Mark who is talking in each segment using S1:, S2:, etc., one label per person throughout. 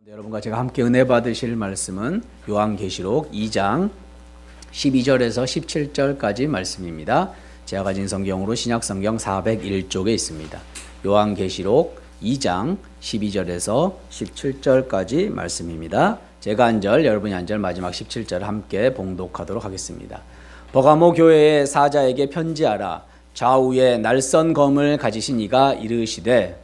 S1: 여러분과 제가 함께 은혜 받으실 말씀은 요한계시록 2장 12절에서 17절까지 말씀입니다. 제가 가진 성경으로 신약성경 401쪽에 있습니다. 요한계시록 2장 12절에서 17절까지 말씀입니다. 제가 한 절, 여러분이 한 절, 마지막 17절 함께 봉독하도록 하겠습니다. 버가모 교회의 사자에게 편지하라. 좌우에 날선 검을 가지신 이가 이르시되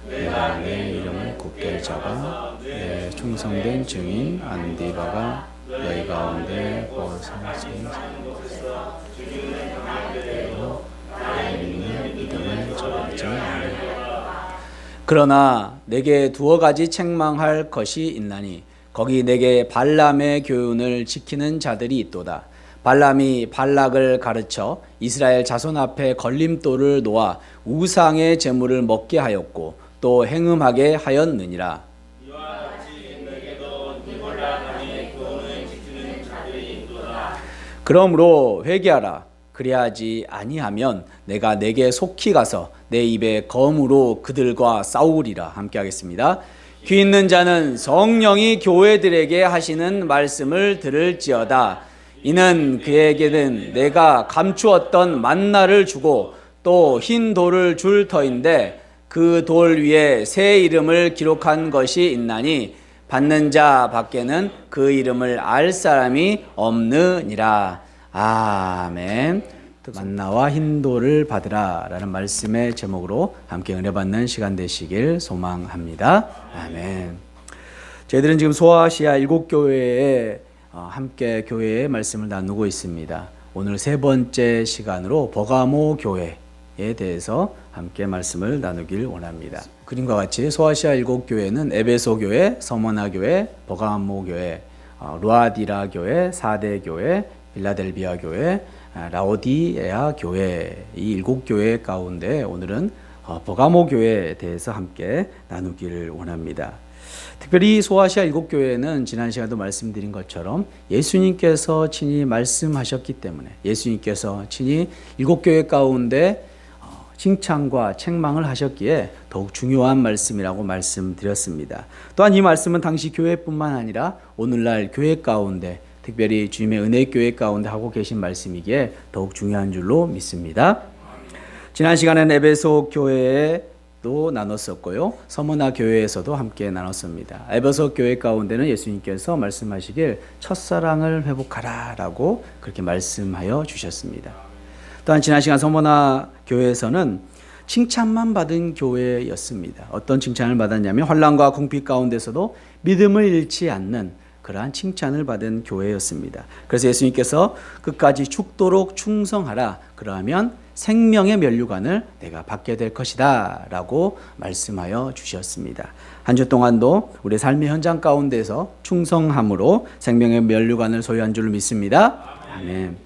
S1: 내가 내 이름을 굳게 잡아 내 충성된 증인 안디바가 너희 가운데 벗어나지 그러나 내게 두어 가지 책망할 것이 있나니 거기 내게 발람의 교훈을 지키는 자들이 있도다. 발람이 발락을 가르쳐 이스라엘 자손 앞에 걸림돌을 놓아 우상의 제물을 먹게 하였고 또 행음하게 하였느니라. 그러므로 회개하라. 그리하지 아니하면 내가 내게 속히 가서 내 입에 검으로 그들과 싸우리라. 함께 하겠습니다. 귀 있는 자는 성령이 교회들에게 하시는 말씀을 들을지어다. 이는 그에게는 내가 감추었던 만나를 주고 또 흰 돌을 줄 터인데 그 돌 위에 새 이름을 기록한 것이 있나니 받는 자 밖에는 그 이름을 알 사람이 없느니라. 아멘. 만나와 흰 돌을 받으라 라는 말씀의 제목으로 함께 은혜 받는 시간 되시길 소망합니다. 아멘. 저희들은 지금 소아시아 7교회에 함께 교회의 말씀을 나누고 있습니다. 오늘 세 번째 시간으로 버가모 교회에 대해서 함께 말씀을 나누길 원합니다. 그림과 같이 소아시아 7교회는 에베소 교회, 서머나 교회, 버가모 교회, 루아디라 교회, 사대 교회, 빌라델비아 교회, 라오디에아 교회, 이 7교회 가운데 오늘은 버가모 교회에 대해서 함께 나누기를 원합니다. 특별히 소아시아 7교회는 지난 시간에도 말씀드린 것처럼 예수님께서 친히 말씀하셨기 때문에 예수님께서 친히 7교회 가운데 칭찬과 책망을 하셨기에 더욱 중요한 말씀이라고 말씀드렸습니다. 또한 이 말씀은 당시 교회뿐만 아니라 오늘날 교회 가운데 특별히 주님의 은혜교회 가운데 하고 계신 말씀이기에 더욱 중요한 줄로 믿습니다. 지난 시간에는 에베소 교회에도 나눴었고요. 서머나 교회에서도 함께 나눴습니다. 에베소 교회 가운데는 예수님께서 말씀하시길 첫사랑을 회복하라 라고 그렇게 말씀하여 주셨습니다. 또한 지난 시간 서머나 교회에서는 칭찬만 받은 교회였습니다. 어떤 칭찬을 받았냐면 환난과 궁핍 가운데서도 믿음을 잃지 않는 그러한 칭찬을 받은 교회였습니다. 그래서 예수님께서 끝까지 죽도록 충성하라. 그러면 생명의 면류관을 내가 받게 될 것이다 라고 말씀하여 주셨습니다. 한 주 동안도 우리 삶의 현장 가운데서 충성함으로 생명의 면류관을 소유한 줄 믿습니다. 아멘.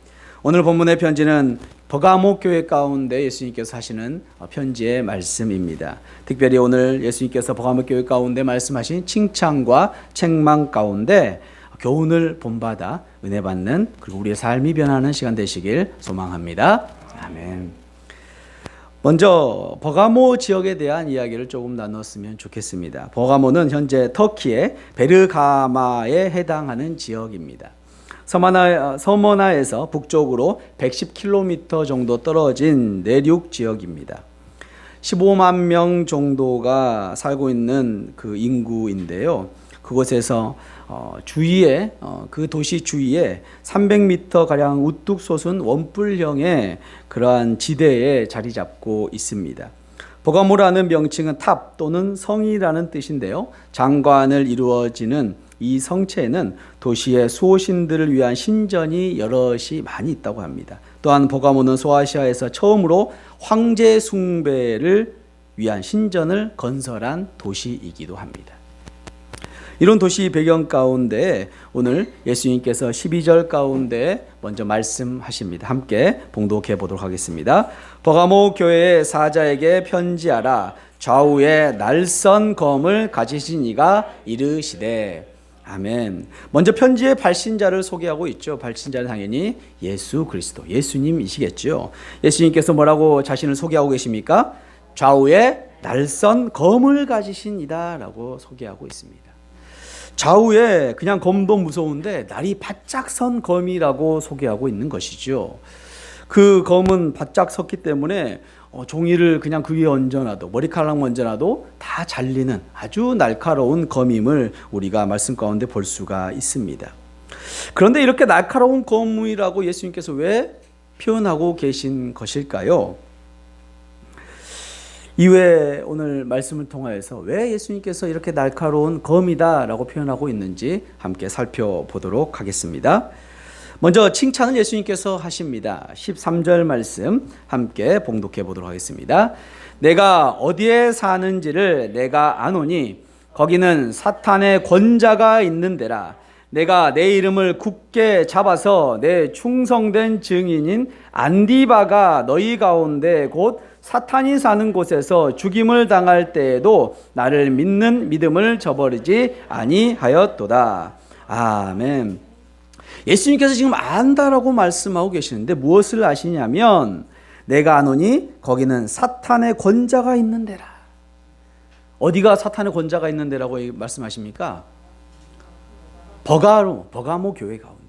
S1: 오늘 본문의 편지는 버가모 교회 가운데 예수님께서 하시는 편지의 말씀입니다. 특별히 오늘 예수님께서 버가모 교회 가운데 말씀하신 칭찬과 책망 가운데 교훈을 본받아 은혜 받는 그리고 우리의 삶이 변하는 시간 되시길 소망합니다. 아멘. 먼저 버가모 지역에 대한 이야기를 조금 나눴으면 좋겠습니다. 버가모는 현재 터키의 베르가마에 해당하는 지역입니다. 서머나에서 북쪽으로 110km 정도 떨어진 내륙 지역입니다. 15만 명 정도가 살고 있는 그 인구인데요. 그곳에서 주위에 그 도시 주위에 300m 가량 우뚝 솟은 원뿔형의 그러한 지대에 자리 잡고 있습니다. 버가모라는 명칭은 탑 또는 성이라는 뜻인데요. 장관을 이루어지는 이 성체에는 도시의 수호신들을 위한 신전이 여럿이 많이 있다고 합니다. 또한 버가모는 소아시아에서 처음으로 황제 숭배를 위한 신전을 건설한 도시이기도 합니다. 이런 도시 배경 가운데 오늘 예수님께서 12절 가운데 먼저 말씀하십니다. 함께 봉독해 보도록 하겠습니다. 버가모 교회의 사자에게 편지하라. 좌우에 날선 검을 가지신 이가 이르시되 아멘. 먼저 편지의 발신자를 소개하고 있죠. 발신자는 당연히 예수 그리스도, 예수님이시겠죠. 예수님께서 뭐라고 자신을 소개하고 계십니까? 좌우에 날선 검을 가지신 이다라고 소개하고 있습니다. 좌우에 그냥 검도 무서운데 날이 바짝 선 검이라고 소개하고 있는 것이죠. 그 검은 바짝 섰기 때문에 종이를 그냥 그 위에 얹어놔도, 머리카락만 얹어놔도 다 잘리는 아주 날카로운 검임을 우리가 말씀 가운데 볼 수가 있습니다. 그런데 이렇게 날카로운 검이라고 예수님께서 왜 표현하고 계신 것일까요? 이외에 오늘 말씀을 통하여서 왜 예수님께서 이렇게 날카로운 검이다라고 표현하고 있는지 함께 살펴보도록 하겠습니다. 먼저 칭찬을 예수님께서 하십니다. 13절 말씀 함께 봉독해 보도록 하겠습니다. 내가 어디에 사는지를 내가 아노니 거기는 사탄의 권자가 있는 데라. 내가 내 이름을 굳게 잡아서 내 충성된 증인인 안디바가 너희 가운데 곧 사탄이 사는 곳에서 죽임을 당할 때에도 나를 믿는 믿음을 저버리지 아니하였도다. 아멘. 예수님께서 지금 안다라고 말씀하고 계시는데 무엇을 아시냐면 내가 아노니 거기는 사탄의 권자가 있는 데라. 어디가 사탄의 권자가 있는 데라고 말씀하십니까? 버가모 교회 가운데,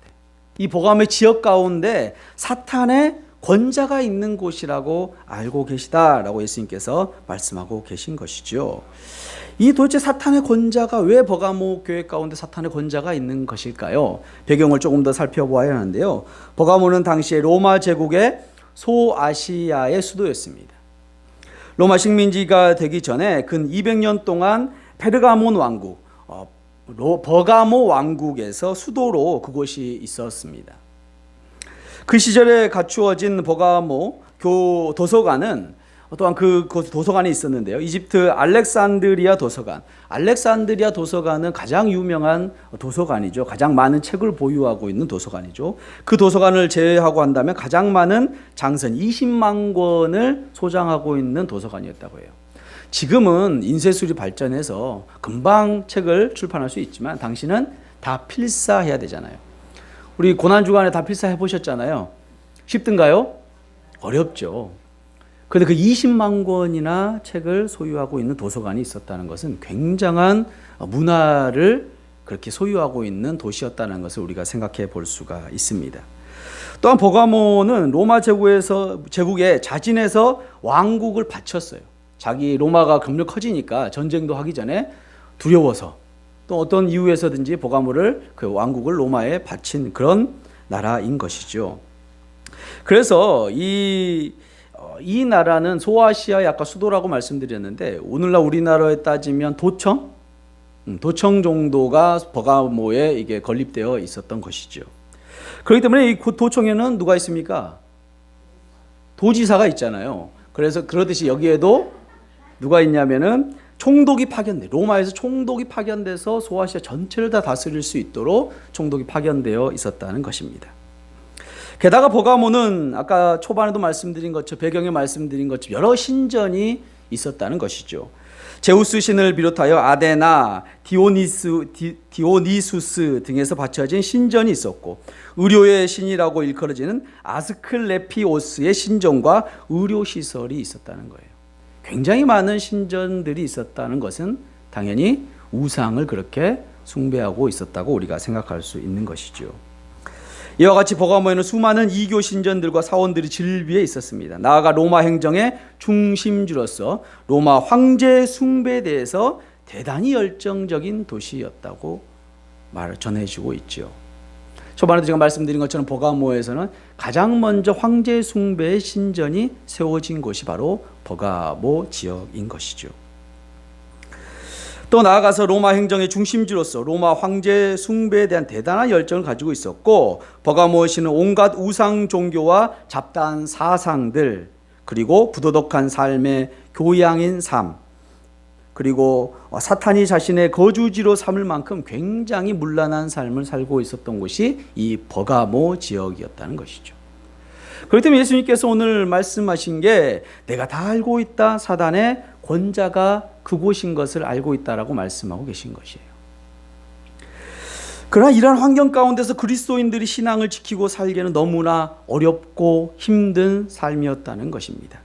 S1: 이 버가모의 지역 가운데 사탄의 권자가 있는 곳이라고 알고 계시다라고 예수님께서 말씀하고 계신 것이죠. 이 도대체 사탄의 권자가 왜 버가모 교회 가운데 사탄의 권자가 있는 것일까요? 배경을 조금 더 살펴보아야 하는데요. 버가모는 당시에 로마 제국의 소아시아의 수도였습니다. 로마 식민지가 되기 전에 근 200년 동안 페르가몬 왕국, 버가모 왕국에서 수도로 그곳이 있었습니다. 그 시절에 갖추어진 버가모 도서관은 또한 그 도서관이 있었는데요. 이집트 알렉산드리아 도서관. 알렉산드리아 도서관은 가장 유명한 도서관이죠. 가장 많은 책을 보유하고 있는 도서관이죠. 그 도서관을 제외하고 한다면 가장 많은 장선 20만 권을 소장하고 있는 도서관이었다고 해요. 지금은 인쇄술이 발전해서 금방 책을 출판할 수 있지만 당시는 다 필사해야 되잖아요. 우리 고난주간에 다 필사해 보셨잖아요. 쉽던가요? 어렵죠. 그런데 그 20만 권이나 책을 소유하고 있는 도서관이 있었다는 것은 굉장한 문화를 그렇게 소유하고 있는 도시였다는 것을 우리가 생각해 볼 수가 있습니다. 또한 버가모는 로마 제국에 자진해서 왕국을 바쳤어요. 자기 로마가 점점 커지니까 전쟁도 하기 전에 두려워서 또 어떤 이유에서든지 버가모를 그 왕국을 로마에 바친 그런 나라인 것이죠. 그래서 이 나라는 소아시아의 아까 수도라고 말씀드렸는데 오늘날 우리나라에 따지면 도청 정도가 버가모에 이게 건립되어 있었던 것이죠. 그렇기 때문에 이 도청에는 누가 있습니까? 도지사가 있잖아요. 그래서 그러듯이 여기에도 누가 있냐면은 총독이 파견돼, 로마에서 총독이 파견돼서 소아시아 전체를 다 다스릴 수 있도록 총독이 파견되어 있었다는 것입니다. 게다가 버가모는 아까 초반에도 말씀드린 것처럼 배경에 말씀드린 것처럼 여러 신전이 있었다는 것이죠. 제우스 신을 비롯하여 아데나, 디오니수스 등에서 바쳐진 신전이 있었고 의료의 신이라고 일컬어지는 아스클레피오스의 신전과 의료시설이 있었다는 거예요. 굉장히 많은 신전들이 있었다는 것은 당연히 우상을 그렇게 숭배하고 있었다고 우리가 생각할 수 있는 것이죠. 이와 같이 버가모에는 수많은 이교 신전들과 사원들이 질비해 있었습니다. 나아가 로마 행정의 중심지로서 로마 황제 숭배에 대해서 대단히 열정적인 도시였다고 전해지고 있죠. 초반에도 제가 말씀드린 것처럼 버가모에서는 가장 먼저 황제 숭배의 신전이 세워진 곳이 바로 버가모 지역인 것이죠. 또 나아가서 로마 행정의 중심지로서 로마 황제 숭배에 대한 대단한 열정을 가지고 있었고 버가모시는 온갖 우상 종교와 잡다한 사상들 그리고 부도덕한 삶의 교양인 삶 그리고 사탄이 자신의 거주지로 삼을 만큼 굉장히 문란한 삶을 살고 있었던 곳이 이 버가모 지역이었다는 것이죠. 그렇기 때문에 예수님께서 오늘 말씀하신 게 내가 다 알고 있다. 사단의 권자가 그곳인 것을 알고 있다라고 말씀하고 계신 것이에요. 그러나 이러한 환경 가운데서 그리스도인들이 신앙을 지키고 살기에는 너무나 어렵고 힘든 삶이었다는 것입니다.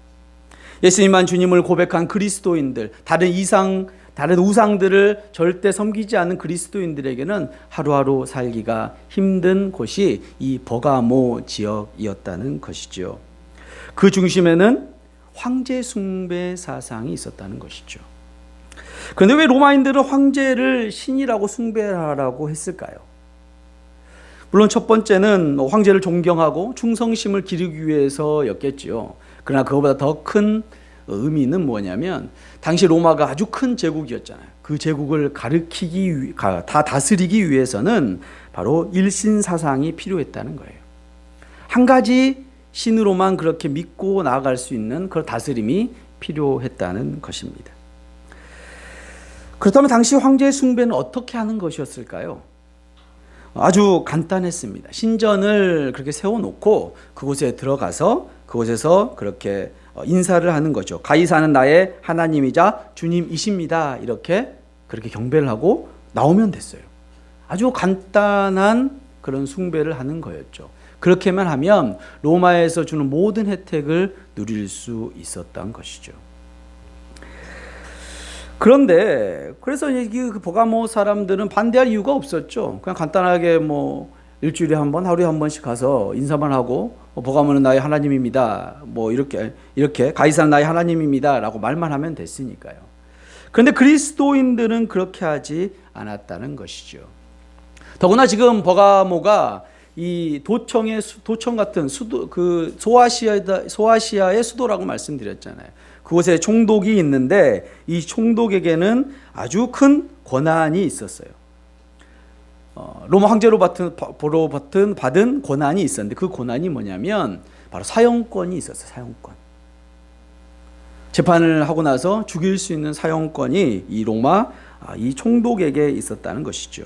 S1: 예수님만 주님을 고백한 그리스도인들, 다른 우상들을 절대 섬기지 않는 그리스도인들에게는 하루하루 살기가 힘든 곳이 이 버가모 지역이었다는 것이죠. 그 중심에는 황제 숭배 사상이 있었다는 것이죠. 그런데 왜 로마인들은 황제를 신이라고 숭배하라고 했을까요? 물론 첫 번째는 황제를 존경하고 충성심을 기르기 위해서였겠지요. 그러나 그것보다 더 큰 의미는 뭐냐면 당시 로마가 아주 큰 제국이었잖아요. 그 제국을 다 다스리기 위해서는 바로 일신 사상이 필요했다는 거예요. 한 가지 신으로만 그렇게 믿고 나아갈 수 있는 그런 다스림이 필요했다는 것입니다. 그렇다면 당시 황제 숭배는 어떻게 하는 것이었을까요? 아주 간단했습니다. 신전을 그렇게 세워놓고 그곳에 들어가서 그곳에서 그렇게 인사를 하는 거죠. 가이사는 나의 하나님이자 주님이십니다. 그렇게 경배를 하고 나오면 됐어요. 아주 간단한 그런 숭배를 하는 거였죠. 그렇게만 하면 로마에서 주는 모든 혜택을 누릴 수 있었던 것이죠. 그런데 그래서 그 버가모 사람들은 반대할 이유가 없었죠. 그냥 간단하게 일주일에 한 번, 하루에 한 번씩 가서 인사만 하고 버가모는 나의 하나님입니다. 이렇게 가이사는 나의 하나님입니다라고 말만 하면 됐으니까요. 그런데 그리스도인들은 그렇게 하지 않았다는 것이죠. 더구나 지금 버가모가 이 도청 같은 수도, 그 소아시아의 수도라고 말씀드렸잖아요. 그곳에 총독이 있는데 이 총독에게는 아주 큰 권한이 있었어요. 로마 황제로부터 받은 권한이 있었는데 그 권한이 뭐냐면 바로 사형권이 있었어요. 사형권. 재판을 하고 나서 죽일 수 있는 사형권이 이 로마 이 총독에게 있었다는 것이죠.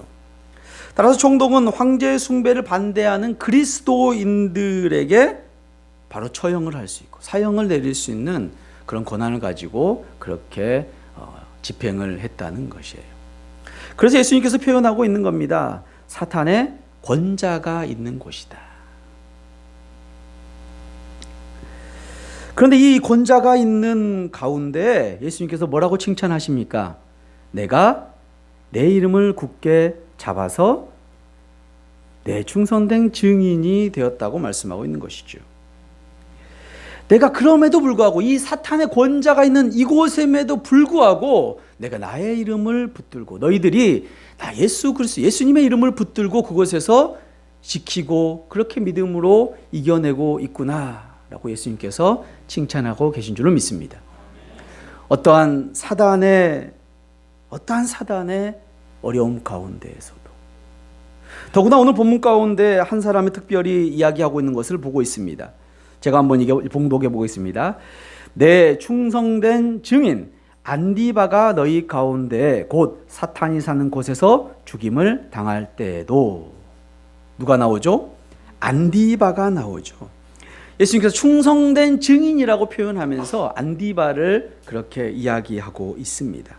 S1: 따라서 총독은 황제 숭배를 반대하는 그리스도인들에게 바로 처형을 할 수 있고 사형을 내릴 수 있는 그런 권한을 가지고 그렇게 집행을 했다는 것이에요. 그래서 예수님께서 표현하고 있는 겁니다. 사탄의 권자가 있는 곳이다. 그런데 이 권자가 있는 가운데 예수님께서 뭐라고 칭찬하십니까? 내가 내 이름을 굳게 잡아서 내 충성된 증인이 되었다고 말씀하고 있는 것이죠. 내가 그럼에도 불구하고 이 사탄의 권자가 있는 이곳임에도 불구하고 내가 나의 이름을 붙들고 너희들이 나 예수 그리스도 예수님의 이름을 붙들고 그곳에서 지키고 그렇게 믿음으로 이겨내고 있구나라고 예수님께서 칭찬하고 계신 줄로 믿습니다. 어떠한 사단의 어려움 가운데에서도 더구나 오늘 본문 가운데 한 사람이 특별히 이야기하고 있는 것을 보고 있습니다. 제가 한번 봉독해 보겠습니다. 내 충성된 증인 안디바가 너희 가운데 곧 사탄이 사는 곳에서 죽임을 당할 때에도 누가 나오죠? 안디바가 나오죠. 예수님께서 충성된 증인이라고 표현하면서 안디바를 그렇게 이야기하고 있습니다.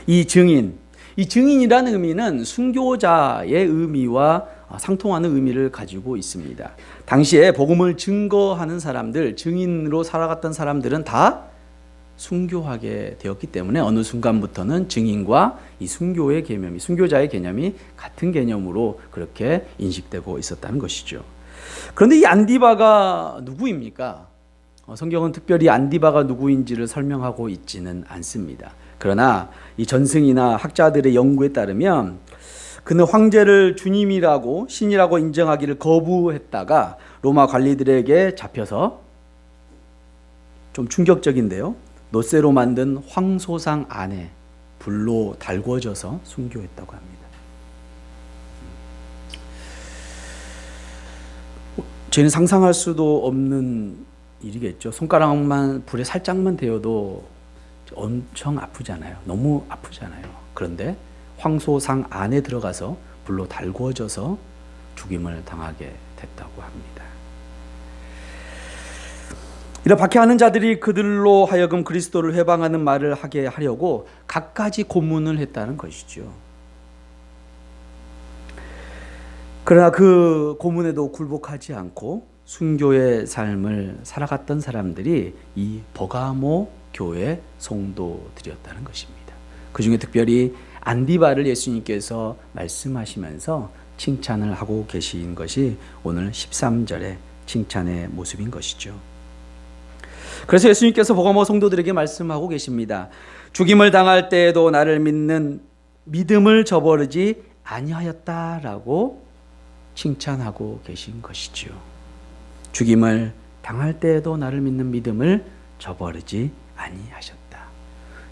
S1: 이 증인이라는 의미는 순교자의 의미와 상통하는 의미를 가지고 있습니다. 당시에 복음을 증거하는 사람들, 증인으로 살아갔던 사람들은 다 순교하게 되었기 때문에 어느 순간부터는 증인과 이 순교자의 개념이 같은 개념으로 그렇게 인식되고 있었다는 것이죠. 그런데 이 안디바가 누구입니까? 성경은 특별히 안디바가 누구인지를 설명하고 있지는 않습니다. 그러나 이 전승이나 학자들의 연구에 따르면 그는 황제를 주님이라고 신이라고 인정하기를 거부했다가 로마 관리들에게 잡혀서 좀 충격적인데요. 노쇠로 만든 황소상 안에 불로 달궈져서 순교했다고 합니다. 저희는 상상할 수도 없는 일이겠죠. 손가락만 불에 살짝만 데워도 엄청 아프잖아요. 너무 아프잖아요. 그런데 황소상 안에 들어가서 불로 달구어져서 죽임을 당하게 됐다고 합니다. 이런 박해하는 자들이 그들로 하여금 그리스도를 회방하는 말을 하게 하려고 갖가지 고문을 했다는 것이죠. 그러나 그 고문에도 굴복하지 않고 순교의 삶을 살아갔던 사람들이 이 버가모 교회 성도들이었다는 것입니다. 그 중에 특별히 안디바를 예수님께서 말씀하시면서 칭찬을 하고 계신 것이 오늘 13절의 칭찬의 모습인 것이죠. 그래서 예수님께서 버가모 성도들에게 말씀하고 계십니다. 죽임을 당할 때에도 나를 믿는 믿음을 저버리지 아니하였다라고 칭찬하고 계신 것이죠. 죽임을 당할 때에도 나를 믿는 믿음을 저버리지 아니하셨다.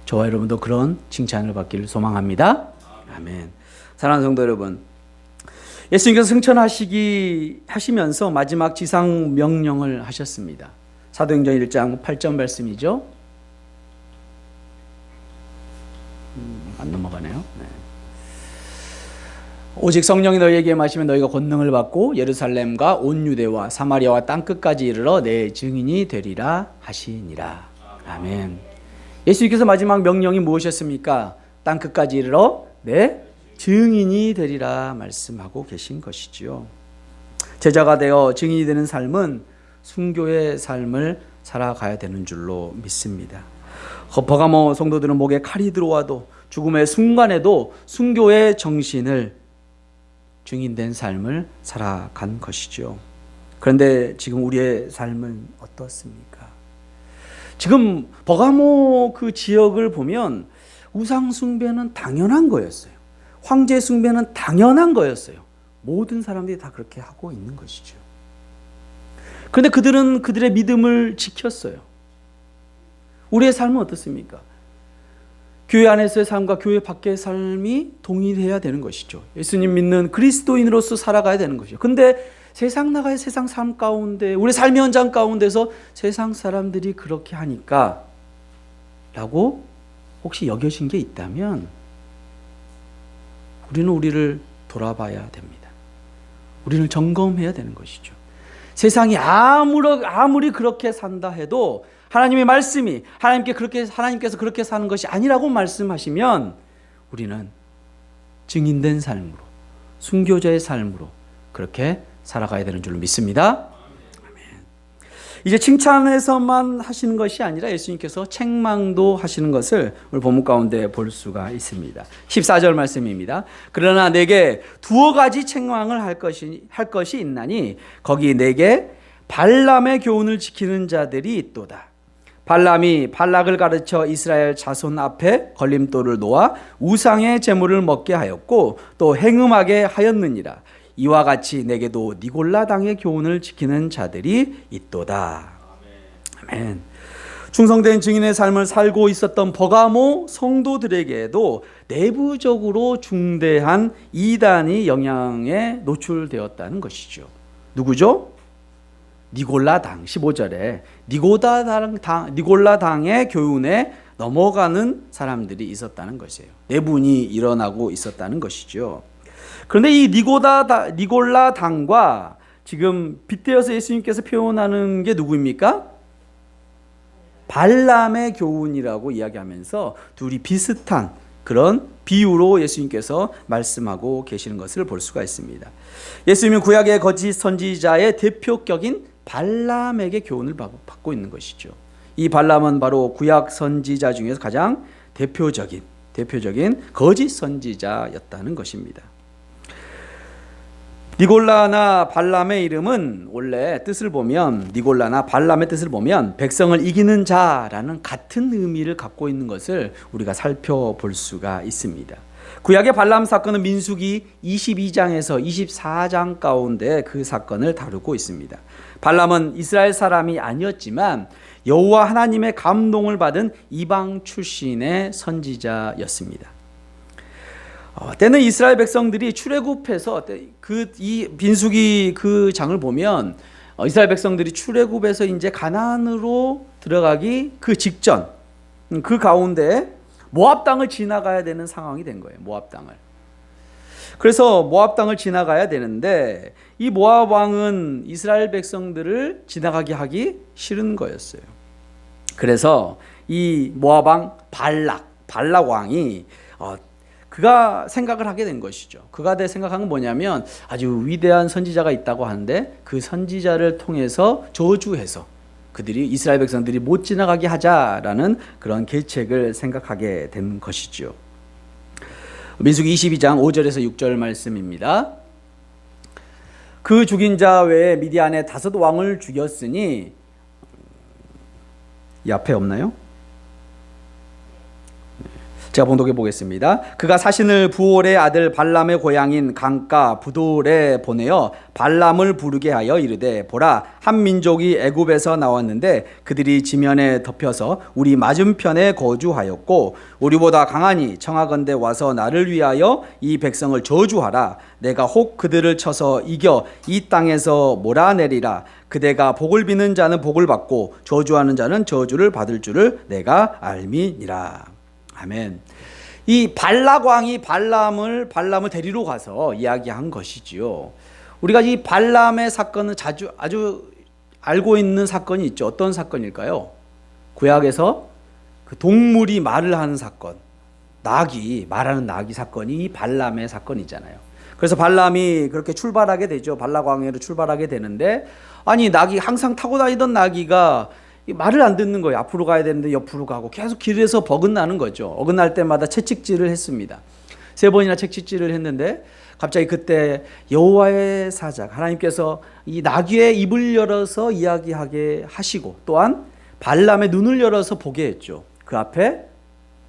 S1: 저와 여러분도 그런 칭찬을 받기를 소망합니다. 아멘. 사랑하는 성도 여러분, 예수님께서 승천하시면서 마지막 지상 명령을 하셨습니다. 사도행전 1장 8절 말씀이죠. 안 넘어가네요. 네. 오직 성령이 너희에게 임하시면 너희가 권능을 받고 예루살렘과 온 유대와 사마리아와 땅끝까지 이르러 내 증인이 되리라 하시니라. 아멘. 예수님께서 마지막 명령이 무엇이었습니까? 땅끝까지 이르러 내 증인이 되리라 말씀하고 계신 것이지요. 제자가 되어 증인이 되는 삶은 순교의 삶을 살아가야 되는 줄로 믿습니다. 버가모 성도들은 목에 칼이 들어와도 죽음의 순간에도 순교의 정신을 증인된 삶을 살아간 것이죠. 그런데 지금 우리의 삶은 어떻습니까? 지금 버가모 그 지역을 보면 우상 숭배는 당연한 거였어요. 황제 숭배는 당연한 거였어요. 모든 사람들이 다 그렇게 하고 있는 것이죠. 그런데 그들은 그들의 믿음을 지켰어요. 우리의 삶은 어떻습니까? 교회 안에서의 삶과 교회 밖의 삶이 동일해야 되는 것이죠. 예수님 믿는 그리스도인으로서 살아가야 되는 것이죠. 근데 세상 나가야 세상 삶 가운데, 우리 삶의 현장 가운데서 세상 사람들이 그렇게 하니까 라고 혹시 여겨진 게 있다면 우리는 우리를 돌아봐야 됩니다. 우리는 점검해야 되는 것이죠. 세상이 아무리 그렇게 산다 해도 하나님의 말씀이 하나님께서 그렇게 사는 것이 아니라고 말씀하시면 우리는 증인된 삶으로, 순교자의 삶으로 그렇게 살아가야 되는 줄로 믿습니다. 아멘. 이제 칭찬에서만 하시는 것이 아니라 예수님께서 책망도 하시는 것을 오늘 본문 가운데 볼 수가 있습니다. 14절 말씀입니다. 그러나 내게 두어 가지 책망을 할 것이 있나니 거기 내게 발람의 교훈을 지키는 자들이 있도다. 발람이 발락을 가르쳐 이스라엘 자손 앞에 걸림돌을 놓아 우상의 제물을 먹게 하였고 또 행음하게 하였느니라. 이와 같이 내게도 니골라 당의 교훈을 지키는 자들이 있도다. 아멘. 충성된 증인의 삶을 살고 있었던 버가모 성도들에게도 내부적으로 중대한 이단이 영향에 노출되었다는 것이죠. 누구죠? 니골라 당, 15절에 니골라 당의 교훈에 넘어가는 사람들이 있었다는 것이에요. 내분이 일어나고 있었다는 것이죠. 그런데 이 니골라 당과 지금 빗대어서 예수님께서 표현하는 게 누구입니까? 발람의 교훈이라고 이야기하면서 둘이 비슷한 그런 비유로 예수님께서 말씀하고 계시는 것을 볼 수가 있습니다. 예수님은 구약의 거짓 선지자의 대표격인 발람에게 교훈을 받고 있는 것이죠. 이 발람은 바로 구약 선지자 중에서 가장 대표적인 거짓 선지자였다는 것입니다. 니골라나 발람의 이름은 원래 뜻을 보면 니골라나 발람의 뜻을 보면 백성을 이기는 자라는 같은 의미를 갖고 있는 것을 우리가 살펴볼 수가 있습니다. 구약의 발람 사건은 민수기 22장에서 24장 가운데 그 사건을 다루고 있습니다. 발람은 이스라엘 사람이 아니었지만 여호와 하나님의 감동을 받은 이방 출신의 선지자였습니다. 때는 이스라엘 백성들이 출애굽해서 이 민수기 그 장을 보면 이스라엘 백성들이 출애굽해서 이제 가나안으로 들어가기 그 직전 그 가운데 모압 땅을 지나가야 되는 상황이 된 거예요. 모압 땅을. 그래서 모압 땅을 지나가야 되는데 이 모압 왕은 이스라엘 백성들을 지나가게 하기 싫은 거였어요. 그래서 이 모압 왕 발락 왕이 그가 생각을 하게 된 것이죠. 그가 생각한 건 뭐냐면 아주 위대한 선지자가 있다고 하는데 그 선지자를 통해서 저주해서 그들이 이스라엘 백성들이 못 지나가게 하자라는 그런 계책을 생각하게 된 것이죠. 민수기 22장 5절에서 6절 말씀입니다. 그 죽인 자 외에 미디안의 5 왕을 죽였으니 이 앞에 없나요? 제가 봉독해 보겠습니다. 그가 사신을 부올의 아들 발람의 고향인 강가 부돌에 보내어 발람을 부르게 하여 이르되 보라 한 민족이 애굽에서 나왔는데 그들이 지면에 덮여서 우리 맞은편에 거주하였고 우리보다 강하니 청하건대 와서 나를 위하여 이 백성을 저주하라. 내가 혹 그들을 쳐서 이겨 이 땅에서 몰아내리라. 그대가 복을 비는 자는 복을 받고 저주하는 자는 저주를 받을 줄을 내가 알미니라. 아멘. 이 발락 왕이 발람을 데리러 가서 이야기한 것이지요. 우리가 이 발람의 사건은 아주 알고 있는 사건이 있죠. 어떤 사건일까요? 구약에서 그 동물이 말을 하는 사건, 말하는 나귀 사건이 이 발람의 사건이잖아요. 그래서 발람이 그렇게 출발하게 되죠. 발락 왕으로 출발하게 되는데 아니 항상 타고 다니던 나귀가 말을 안 듣는 거예요. 앞으로 가야 되는데 옆으로 가고 계속 길에서 어긋나는 거죠. 어긋날 때마다 채찍질을 했습니다. 3번이나 채찍질을 했는데 갑자기 그때 여호와의 사자 하나님께서 이 나귀의 입을 열어서 이야기하게 하시고 또한 발람의 눈을 열어서 보게 했죠. 그 앞에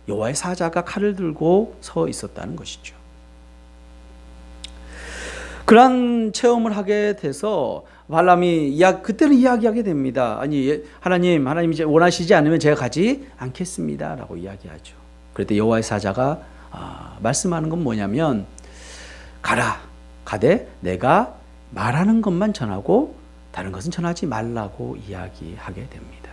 S1: 여호와의 사자가 칼을 들고 서 있었다는 것이죠. 그런 체험을 하게 돼서 발람이 그때는 이야기하게 됩니다. 아니 하나님 이제 원하시지 않으면 제가 가지 않겠습니다라고 이야기하죠. 그때 여호와의 사자가 말씀하는 건 뭐냐면 가되 내가 말하는 것만 전하고 다른 것은 전하지 말라고 이야기하게 됩니다.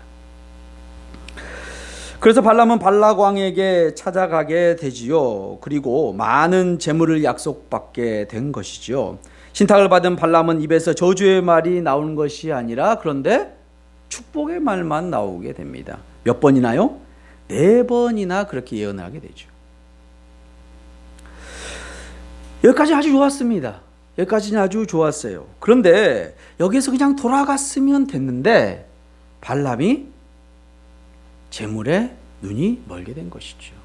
S1: 그래서 발람은 발락 왕에게 찾아가게 되지요. 그리고 많은 재물을 약속받게 된 것이죠. 신탁을 받은 발람은 입에서 저주의 말이 나오는 것이 아니라 그런데 축복의 말만 나오게 됩니다. 몇 번이나요? 4번이나 그렇게 예언하게 되죠. 여기까지 아주 좋았습니다. 여기까지는 아주 좋았어요. 그런데 여기서 그냥 돌아갔으면 됐는데 발람이 재물에 눈이 멀게 된 것이죠.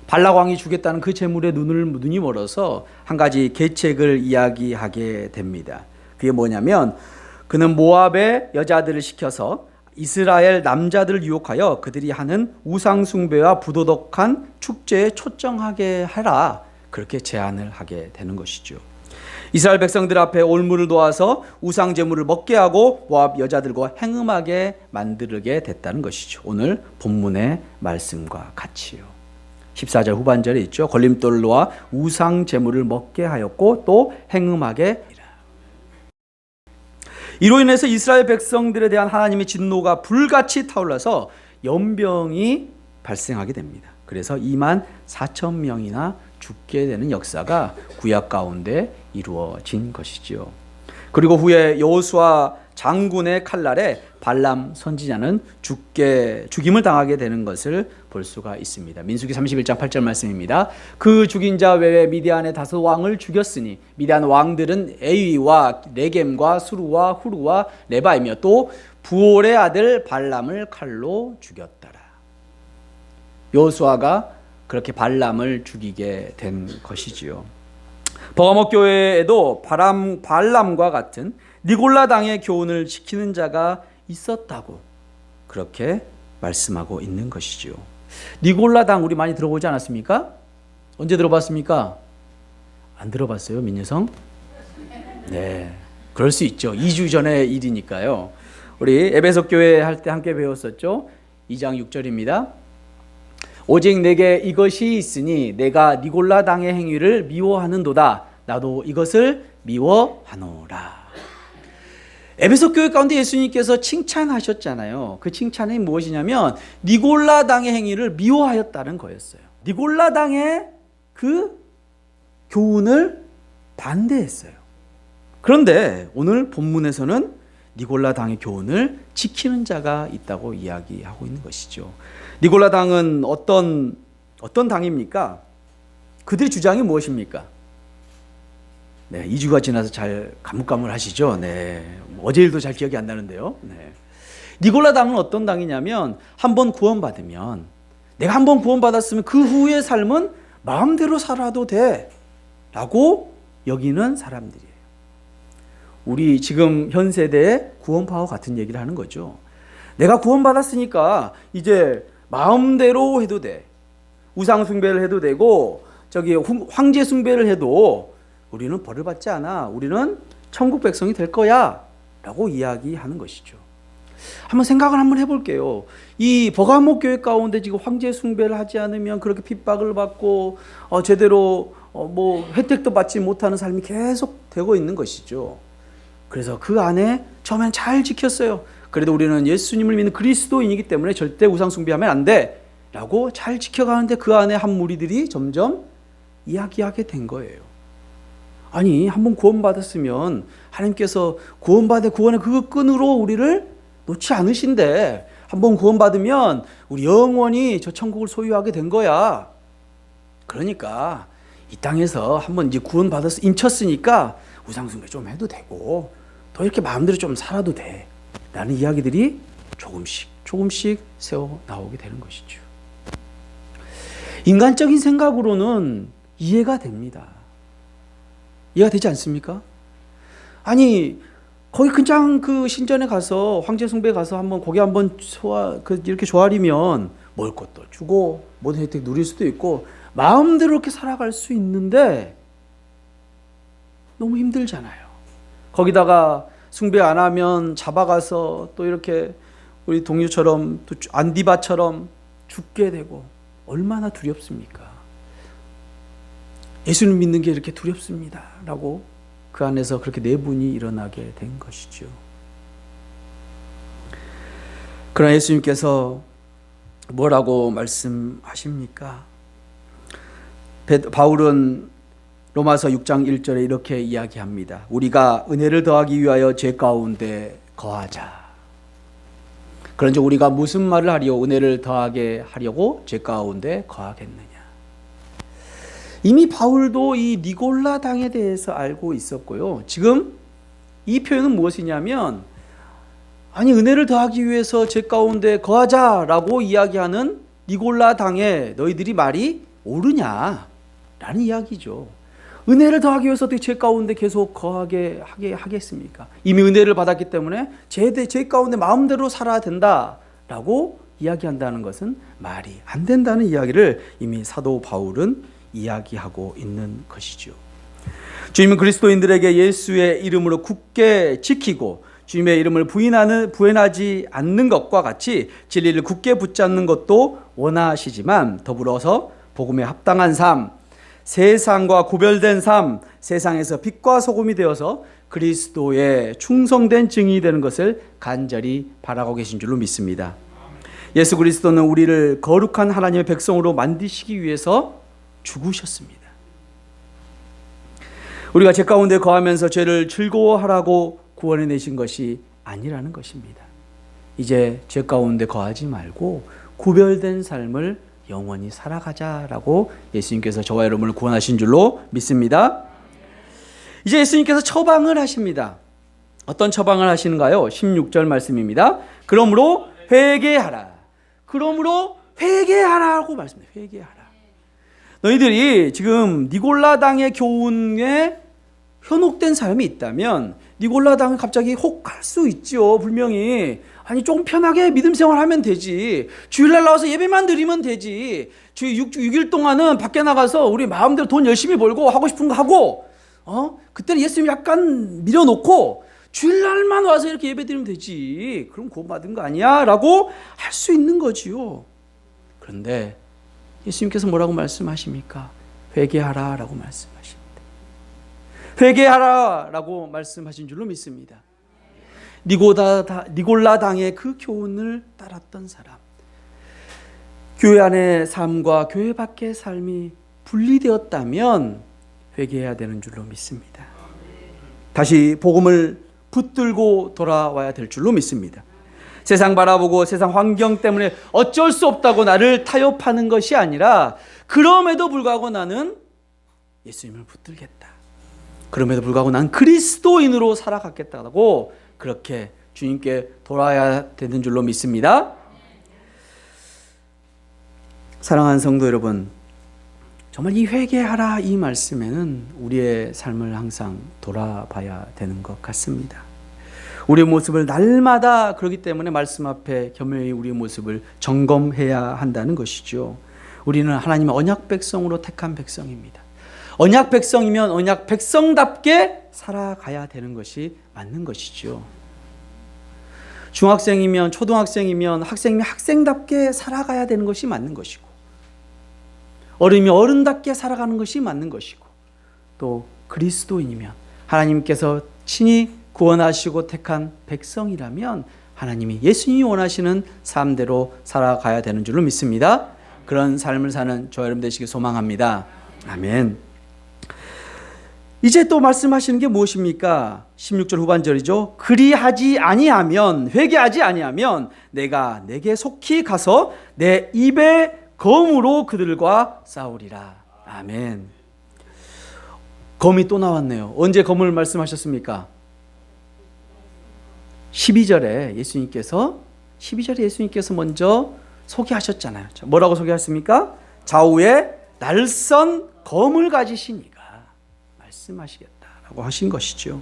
S1: 발락 왕이 주겠다는 그 재물에 눈이 멀어서 한 가지 계책을 이야기하게 됩니다. 그게 뭐냐면 그는 모압의 여자들을 시켜서 이스라엘 남자들을 유혹하여 그들이 하는 우상 숭배와 부도덕한 축제에 초청하게 하라. 그렇게 제안을 하게 되는 것이죠. 이스라엘 백성들 앞에 올무를 놓아서 우상 제물을 먹게 하고 모압 여자들과 행음하게 만들게 됐다는 것이죠. 오늘 본문의 말씀과 같이요. 14절 후반절에 있죠. 걸림돌을 놓아 우상 제물을 먹게 하였고 또 행음하게. 이로 인해서 이스라엘 백성들에 대한 하나님의 진노가 불같이 타올라서 연병이 발생하게 됩니다. 그래서 24,000명이나 죽게 되는 역사가 구약 가운데 이루어진 것이지요. 그리고 후에 여호수아 장군의 칼날에 발람 선지자는 죽임을 당하게 되는 것을 볼 수가 있습니다. 민수기 31장 8절 말씀입니다. 그 죽인 자 외에 미디안의 5 왕을 죽였으니 미디안 왕들은 에위와 레겜과 수루와 후루와 레바이며 또 부올의 아들 발람을 칼로 죽였더라. 여호수아가 그렇게 발람을 죽이게 된 것이지요. 버가모 교회에도 발람과 같은 니골라 당의 교훈을 지키는 자가 있었다고 그렇게 말씀하고 있는 것이지요. 니골라 당 우리 많이 들어보지 않았습니까? 언제 들어봤습니까? 안 들어봤어요, 민여성? 네, 그럴 수 있죠. 2주 전의 일이니까요. 우리 에베소 교회 할 때 함께 배웠었죠. 2장 6절입니다. 오직 내게 이것이 있으니 내가 니골라 당의 행위를 미워하는도다. 나도 이것을 미워하노라. 에베소 교회 가운데 예수님께서 칭찬하셨잖아요. 그 칭찬이 무엇이냐면 니골라 당의 행위를 미워하였다는 거였어요. 니골라 당의 그 교훈을 반대했어요. 그런데 오늘 본문에서는 니골라 당의 교훈을 지키는 자가 있다고 이야기하고 있는 것이죠. 니골라 당은 어떤 당입니까? 그들의 주장이 무엇입니까? 네, 2주가 지나서 잘 가물가물하시죠? 네, 어제 일도 잘 기억이 안 나는데요. 네. 니골라 당은 어떤 당이냐면 한번 구원받으면 내가 한번 구원받았으면 그 후의 삶은 마음대로 살아도 돼 라고 여기는 사람들이에요. 우리 지금 현 세대의 구원파와 같은 얘기를 하는 거죠. 내가 구원받았으니까 이제 마음대로 해도 돼. 우상 숭배를 해도 되고 저기 황제 숭배를 해도 우리는 벌을 받지 않아. 우리는 천국 백성이 될 거야 라고 이야기하는 것이죠. 한번 생각을 한번 해볼게요. 이 버가모 교회 가운데 지금 황제 숭배를 하지 않으면 그렇게 핍박을 받고 제대로 뭐 혜택도 받지 못하는 삶이 계속 되고 있는 것이죠. 그래서 그 안에 처음엔 잘 지켰어요. 그래도 우리는 예수님을 믿는 그리스도인이기 때문에 절대 우상 숭배하면 안 돼 라고 잘 지켜가는데 그 안에 한 무리들이 점점 이야기하게 된 거예요. 아니, 한번 구원받았으면 하나님께서 구원의 그 끈으로 우리를 놓지 않으신데 한번 구원받으면 우리 영원히 저 천국을 소유하게 된 거야. 그러니까 이 땅에서 한번 이제 구원받아서 인쳤으니까 우상숭배 좀 해도 되고 더 이렇게 마음대로 좀 살아도 돼 라는 이야기들이 조금씩 새어 나오게 되는 것이죠. 인간적인 생각으로는 이해가 됩니다. 이해가 되지 않습니까? 아니, 거기 그냥 그 신전에 가서 황제 숭배 가서 한번 고기 한번 이렇게 조아리면 먹을 것도 주고 모든 혜택 누릴 수도 있고 마음대로 이렇게 살아갈 수 있는데 너무 힘들잖아요. 거기다가 숭배 안 하면 잡아가서 또 이렇게 우리 동료처럼 또 안디바처럼 죽게 되고 얼마나 두렵습니까? 예수님 믿는 게 이렇게 두렵습니다 라고 그 안에서 그렇게 내분이 일어나게 된 것이죠. 그러나 예수님께서 뭐라고 말씀하십니까? 바울은 로마서 6장 1절에 이렇게 이야기합니다. 우리가 은혜를 더하기 위하여 죄 가운데 거하자. 그런즉 우리가 무슨 말을 하리요? 은혜를 더하게 하려고 죄 가운데 거하겠느냐. 이미 바울도 이 니골라 당에 대해서 알고 있었고요. 지금 이 표현은 무엇이냐면 아니 은혜를 더하기 위해서 죄 가운데 거하자라고 이야기하는 니골라 당에 너희들이 말이 옳으냐라는 이야기죠. 은혜를 더하기 위해서 어떻게 죄 가운데 계속 거하게 하겠습니까? 이미 은혜를 받았기 때문에 죄 가운데 마음대로 살아야 된다라고 이야기한다는 것은 말이 안 된다는 이야기를 이미 사도 바울은 이야기하고 있는 것이죠. 주님은 그리스도인들에게 예수의 이름으로 굳게 지키고 주님의 이름을 부인하지 않는 것과 같이 진리를 굳게 붙잡는 것도 원하시지만 더불어서 복음에 합당한 삶, 세상과 구별된 삶, 세상에서 빛과 소금이 되어서 그리스도의 충성된 증인이 되는 것을 간절히 바라고 계신 줄로 믿습니다. 예수 그리스도는 우리를 거룩한 하나님의 백성으로 만드시기 위해서 죽으셨습니다. 우리가 죄 가운데 거하면서 죄를 즐거워하라고 구원해 내신 것이 아니라는 것입니다. 이제 죄 가운데 거하지 말고 구별된 삶을 영원히 살아가자라고 예수님께서 저와 여러분을 구원하신 줄로 믿습니다. 이제 예수님께서 처방을 하십니다. 어떤 처방을 하시는가요? 16절 말씀입니다. 그러므로 회개하라. 회개하라고 말씀해요. 회개하라. 너희들이 지금 니골라 당의 교훈에 현혹된 사람이 있다면 니골라 당은 갑자기 혹할 수 있죠. 분명히. 아니 조금 편하게 믿음 생활하면 되지. 주일날 나와서 예배만 드리면 되지. 주 6일 동안은 밖에 나가서 우리 마음대로 돈 열심히 벌고 하고 싶은 거 하고 그때는 예수님 약간 밀어놓고 주일날만 와서 이렇게 예배 드리면 되지. 그럼 구원받은 거 아니야? 라고 할 수 있는 거지요. 그런데 예수님께서 뭐라고 말씀하십니까? 회개하라 라고 말씀하십니다. 회개하라 라고 말씀하신 줄로 믿습니다. 니골라 당의 그 교훈을 따랐던 사람, 교회 안의 삶과 교회 밖의 삶이 분리되었다면 회개해야 되는 줄로 믿습니다. 다시 복음을 붙들고 돌아와야 될 줄로 믿습니다. 세상 바라보고 세상 환경 때문에 어쩔 수 없다고 나를 타협하는 것이 아니라 그럼에도 불구하고 나는 예수님을 붙들겠다. 그럼에도 불구하고 난 그리스도인으로 살아가겠다고 그렇게 주님께 돌아야 되는 줄로 믿습니다. 사랑하는 성도 여러분, 정말 이 회개하라 이 말씀에는 우리의 삶을 항상 돌아봐야 되는 것 같습니다. 우리의 모습을 날마다 그렇기 때문에 말씀 앞에 겸허히 우리의 모습을 점검해야 한다는 것이죠. 우리는 하나님의 언약 백성으로 택한 백성입니다. 언약 백성이면 언약 백성답게 살아가야 되는 것이 맞는 것이죠. 중학생이면 초등학생이면 학생이면 학생답게 살아가야 되는 것이 맞는 것이고, 어른이면 어른답게 살아가는 것이 맞는 것이고, 또 그리스도인이면 하나님께서 친히 구원하시고 택한 백성이라면 하나님이 예수님이 원하시는 삶대로 살아가야 되는 줄로 믿습니다. 그런 삶을 사는 저와 여러분 되시길 소망합니다. 아멘. 이제 또 말씀하시는 게 무엇입니까? 16절 후반절이죠. 그리하지 아니하면, 회개하지 아니하면 내가 내게 속히 가서 내 입에 검으로 그들과 싸우리라. 아멘. 검이 또 나왔네요. 언제 검을 말씀하셨습니까? 12절에 예수님께서 먼저 소개하셨잖아요. 뭐라고 소개하셨습니까? 좌우에 날선 검을 가지시니가 말씀하시겠다라고 하신 것이죠.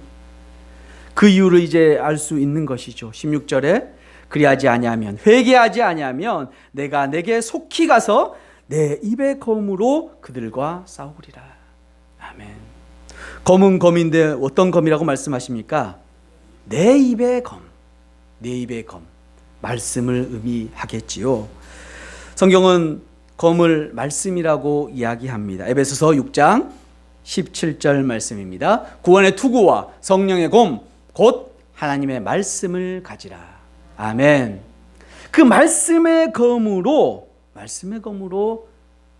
S1: 그 이유를 이제 알 수 있는 것이죠. 16절에 그리하지 아니하면, 회개하지 아니하면 내가 내게 속히 가서 내 입의 검으로 그들과 싸우리라. 아멘. 검은 검인데 어떤 검이라고 말씀하십니까? 내 입의 검, 내 입의 검, 말씀을 의미하겠지요. 성경은 검을 말씀이라고 이야기합니다. 에베소서 6장 17절 말씀입니다. 구원의 투구와 성령의 검, 곧 하나님의 말씀을 가지라. 아멘. 그 말씀의 검으로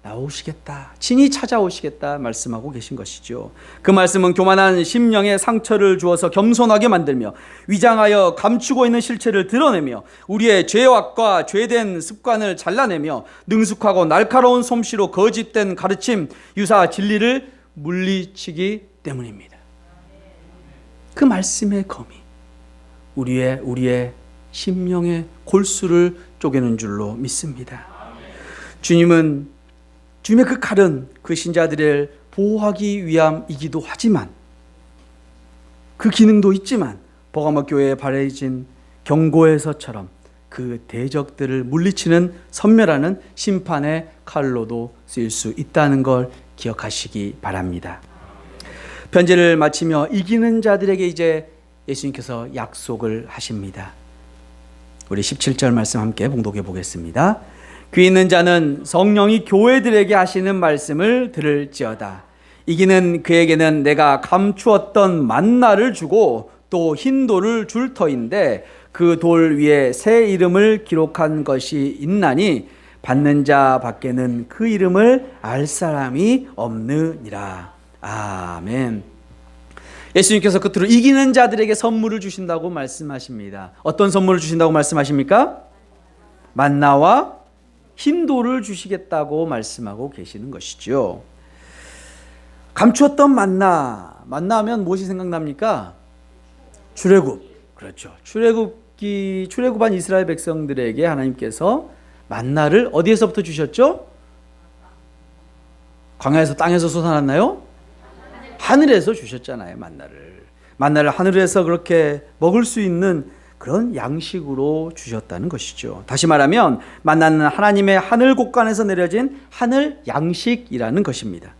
S1: 나오시겠다, 친히 찾아오시겠다 말씀하고 계신 것이죠. 그 말씀은 교만한 심령에 상처를 주어서 겸손하게 만들며 위장하여 감추고 있는 실체를 드러내며 우리의 죄악과 죄된 습관을 잘라내며 능숙하고 날카로운 솜씨로 거짓된 가르침, 유사 진리를 물리치기 때문입니다. 그 말씀의 검이 우리의 심령의 골수를 쪼개는 줄로 믿습니다. 주님의 그 칼은 그 신자들을 보호하기 위함이기도 하지만, 그 기능도 있지만 버가모 교회에 발해진 경고에서처럼 그 대적들을 물리치는 선멸하는 심판의 칼로도 쓰일 수 있다는 걸 기억하시기 바랍니다. 편지를 마치며 이기는 자들에게 이제 예수님께서 약속을 하십니다. 우리 17절 말씀 함께 봉독해 보겠습니다. 귀 있는 자는 성령이 교회들에게 하시는 말씀을 들을지어다. 이기는 그에게는 내가 감추었던 만나를 주고 또 흰 돌을 줄 터인데 그 돌 위에 새 이름을 기록한 것이 있나니 받는 자 밖에는 그 이름을 알 사람이 없느니라. 아멘. 예수님께서 끝으로 이기는 자들에게 선물을 주신다고 말씀하십니다. 어떤 선물을 주신다고 말씀하십니까? 만나와 흰 돌을 주시겠다고 말씀하고 계시는 것이죠. 감추었던 만나하면 무엇이 생각납니까? 출애굽. 그렇죠. 출애굽한 이스라엘 백성들에게 하나님께서 만나를 어디에서부터 주셨죠? 광야에서, 땅에서 솟아났나요? 하늘에서 주셨잖아요. 만나를 하늘에서 그렇게 먹을 수 있는 그런 양식으로 주셨다는 것이죠. 다시 말하면 만나는 하나님의 하늘 곳간에서 내려진 하늘 양식이라는 것입니다.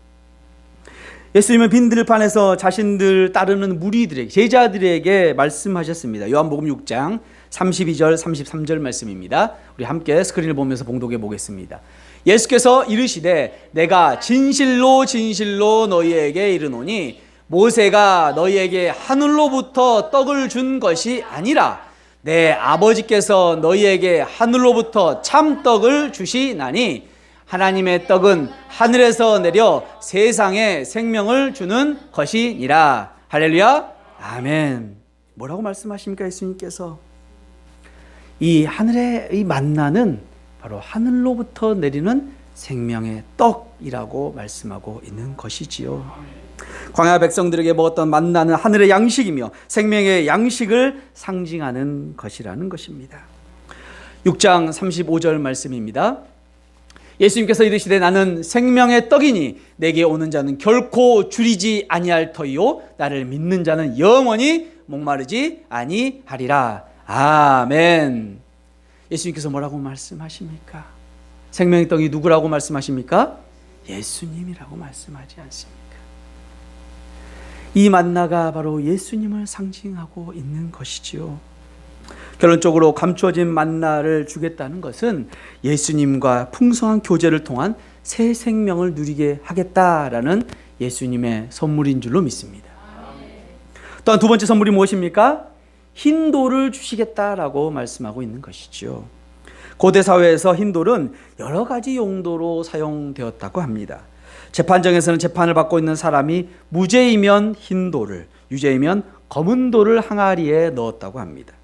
S1: 예수님은 빈들판에서 자신들 따르는 무리들에게, 제자들에게 말씀하셨습니다. 요한복음 6장 32절 33절 말씀입니다. 우리 함께 스크린을 보면서 봉독해 보겠습니다. 예수께서 이르시되 내가 진실로 진실로 너희에게 이르노니 모세가 너희에게 하늘로부터 떡을 준 것이 아니라 내 아버지께서 너희에게 하늘로부터 참떡을 주시나니 하나님의 떡은 하늘에서 내려 세상에 생명을 주는 것이니라. 할렐루야. 아멘. 뭐라고 말씀하십니까? 예수님께서 이 하늘의 이 만나는 바로 하늘로부터 내리는 생명의 떡이라고 말씀하고 있는 것이지요. 광야 백성들에게 먹었던 만나는 하늘의 양식이며 생명의 양식을 상징하는 것이라는 것입니다. 6장 35절 말씀입니다. 예수님께서 이르시되 나는 생명의 떡이니 내게 오는 자는 결코 줄이지 아니할 터이요 나를 믿는 자는 영원히 목마르지 아니하리라. 아멘. 예수님께서 뭐라고 말씀하십니까? 생명의 떡이 누구라고 말씀하십니까? 예수님이라고 말씀하지 않습니까? 이 만나가 바로 예수님을 상징하고 있는 것이지요. 결론적으로 감추어진 만나를 주겠다는 것은 예수님과 풍성한 교제를 통한 새 생명을 누리게 하겠다라는 예수님의 선물인 줄로 믿습니다. 또한 두 번째 선물이 무엇입니까? 흰 돌을 주시겠다라고 말씀하고 있는 것이죠. 고대 사회에서 흰 돌은 여러 가지 용도로 사용되었다고 합니다. 재판정에서는 재판을 받고 있는 사람이 무죄이면 흰 돌을, 유죄이면 검은 돌을 항아리에 넣었다고 합니다.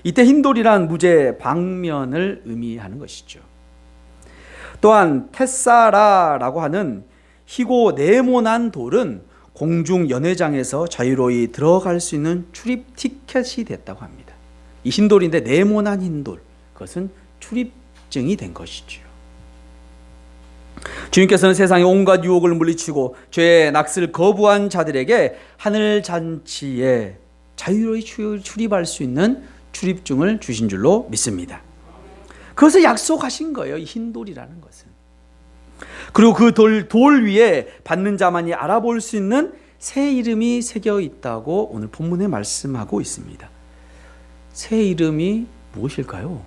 S1: 이때 흰 돌이란 무죄 방면을 의미하는 것이죠. 또한 테사라라고 하는 희고 네모난 돌은 공중 연회장에서 자유로이 들어갈 수 있는 출입 티켓이 됐다고 합니다. 이 흰 돌인데 네모난 흰 돌, 그것은 출입증이 된 것이죠. 주님께서는 세상의 온갖 유혹을 물리치고 죄의 낚시를 거부한 자들에게 하늘 잔치에 자유로이 출입할 수 있는 출입증을 주신 줄로 믿습니다. 그것을 약속하신 거예요, 이 흰 돌이라는 것은. 그리고 그 돌 위에 받는 자만이 알아볼 수 있는 새 이름이 새겨 있다고 오늘 본문에 말씀하고 있습니다. 새 이름이 무엇일까요?